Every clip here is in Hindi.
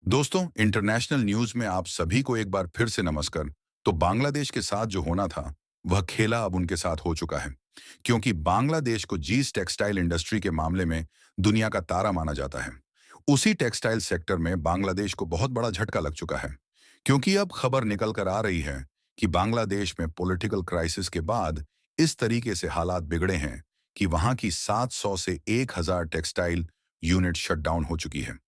दोस्तों, इंटरनेशनल न्यूज में आप सभी को एक बार फिर से नमस्कार। तो बांग्लादेश के साथ जो होना था वह खेला अब उनके साथ हो चुका है, क्योंकि बांग्लादेश को जीस टेक्सटाइल इंडस्ट्री के मामले में दुनिया का तारा माना जाता है। उसी टेक्सटाइल सेक्टर में बांग्लादेश को बहुत बड़ा झटका लग चुका है, क्योंकि अब खबर निकल कर आ रही है कि बांग्लादेश में पॉलिटिकल क्राइसिस के बाद इस तरीके से हालात बिगड़े हैं कि वहां की 700 से 1000 टेक्सटाइल यूनिट शट डाउन हो चुकी है।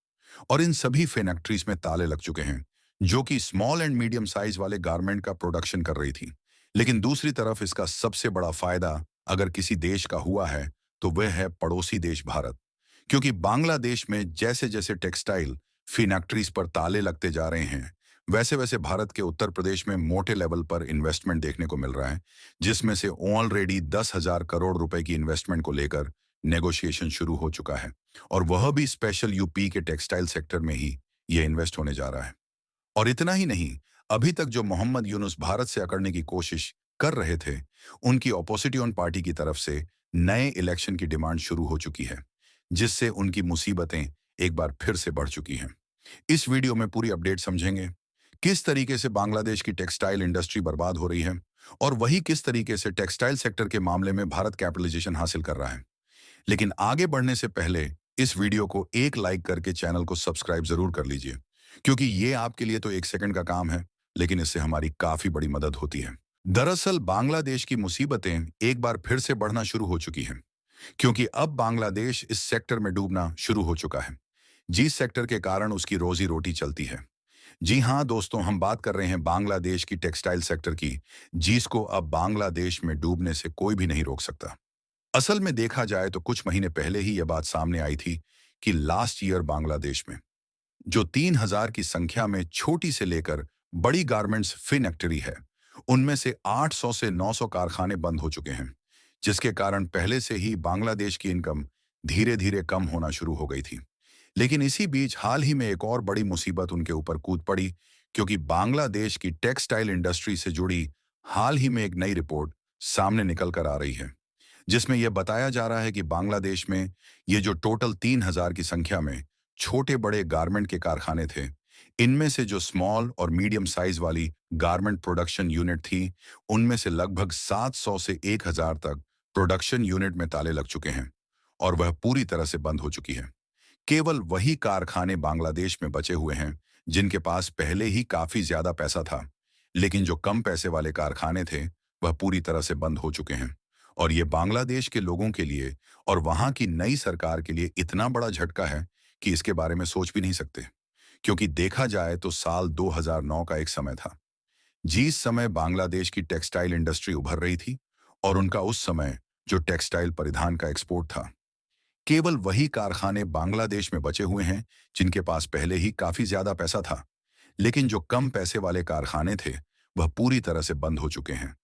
और इन सभी फैक्ट्रीज में ताले लग चुके हैं, जो कि स्मॉल एंड मीडियम साइज वाले गारमेंट का प्रोडक्शन कर रही थी। लेकिन दूसरी तरफ इसका सबसे बड़ा फायदा अगर किसी देश का हुआ है तो वह है पड़ोसी देश भारत, क्योंकि बांग्लादेश में जैसे जैसे टेक्सटाइल फैक्ट्रीज पर ताले लगते जा रहे हैं, वैसे वैसे भारत के उत्तर प्रदेश में मोटे लेवल पर इन्वेस्टमेंट देखने को मिल रहा है, जिसमें से ऑलरेडी 10,000 करोड़ रुपए की इन्वेस्टमेंट को लेकर नेगोशिएशन शुरू हो चुका है। और वह भी स्पेशल यूपी के टेक्सटाइल सेक्टर में ही ये इन्वेस्ट होने जा रहा है। और इतना ही नहीं, अभी तक जो मोहम्मद यूनुस भारत से अकड़ने की कोशिश कर रहे थे, उनकी ऑपोजिशन पार्टी की तरफ से नए इलेक्शन की डिमांड शुरू हो चुकी है, जिससे उनकी मुसीबतें एक बार फिर से बढ़ चुकी हैं। इस वीडियो में पूरी अपडेट समझेंगे, किस तरीके से बांग्लादेश की टेक्सटाइल इंडस्ट्री बर्बाद हो रही है और वही किस तरीके से टेक्सटाइल सेक्टर के मामले में भारत कैपिटलाइजेशन हासिल कर रहा है। लेकिन आगे बढ़ने से पहले इस वीडियो को एक लाइक करके चैनल को सब्सक्राइब जरूर कर लीजिए, क्योंकि ये आपके लिए तो 1 सेकंड का काम है, लेकिन इससे हमारी काफी बड़ी मदद होती है। दरअसल बांग्लादेश की मुसीबतें एक बार फिर से बढ़ना शुरू हो चुकी हैं, क्योंकि अब बांग्लादेश इस सेक्टर में डूबना शुरू हो चुका है, जिस सेक्टर के कारण उसकी रोजी रोटी चलती है। जी हाँ दोस्तों, हम बात कर रहे हैं बांग्लादेश की टेक्सटाइल सेक्टर की, जिसको अब बांग्लादेश में डूबने से कोई भी नहीं रोक सकता। असल में देखा जाए तो कुछ महीने पहले ही यह बात सामने आई थी कि लास्ट ईयर बांग्लादेश में जो 3,000 की संख्या में छोटी से लेकर बड़ी गारमेंट्स फैक्ट्री है, उनमें से 800 से 900 कारखाने बंद हो चुके हैं, जिसके कारण पहले से ही बांग्लादेश की इनकम धीरे धीरे कम होना शुरू हो गई थी। लेकिन इसी बीच हाल ही में एक और बड़ी मुसीबत उनके ऊपर कूद पड़ी, क्योंकि बांग्लादेश की टेक्सटाइल इंडस्ट्री से जुड़ी हाल ही में एक नई रिपोर्ट सामने निकल कर आ रही है, जिसमें यह बताया जा रहा है कि बांग्लादेश में ये जो टोटल 3,000 की संख्या में छोटे बड़े गारमेंट के कारखाने थे, इनमें से जो स्मॉल और मीडियम साइज वाली गारमेंट प्रोडक्शन यूनिट थी, उनमें से लगभग 700 से 1,000 तक प्रोडक्शन यूनिट में ताले लग चुके हैं और वह पूरी तरह से बंद हो चुकी है। केवल वही कारखाने बांग्लादेश में बचे हुए हैं जिनके पास पहले ही काफी ज्यादा पैसा था, लेकिन जो कम पैसे वाले कारखाने थे वह पूरी तरह से बंद हो चुके हैं। और ये बांग्लादेश के लोगों के लिए और वहां की नई सरकार के लिए इतना बड़ा झटका है कि इसके बारे में सोच भी नहीं सकते, क्योंकि देखा जाए तो साल 2009 का एक समय था जिस समय बांग्लादेश की टेक्सटाइल इंडस्ट्री उभर रही थी, और उनका उस समय जो टेक्सटाइल परिधान का एक्सपोर्ट था। केवल वही कारखाने बांग्लादेश में बचे हुए हैं जिनके पास पहले ही काफी ज्यादा पैसा था, लेकिन जो कम पैसे वाले कारखाने थे वह पूरी तरह से बंद हो चुके हैं।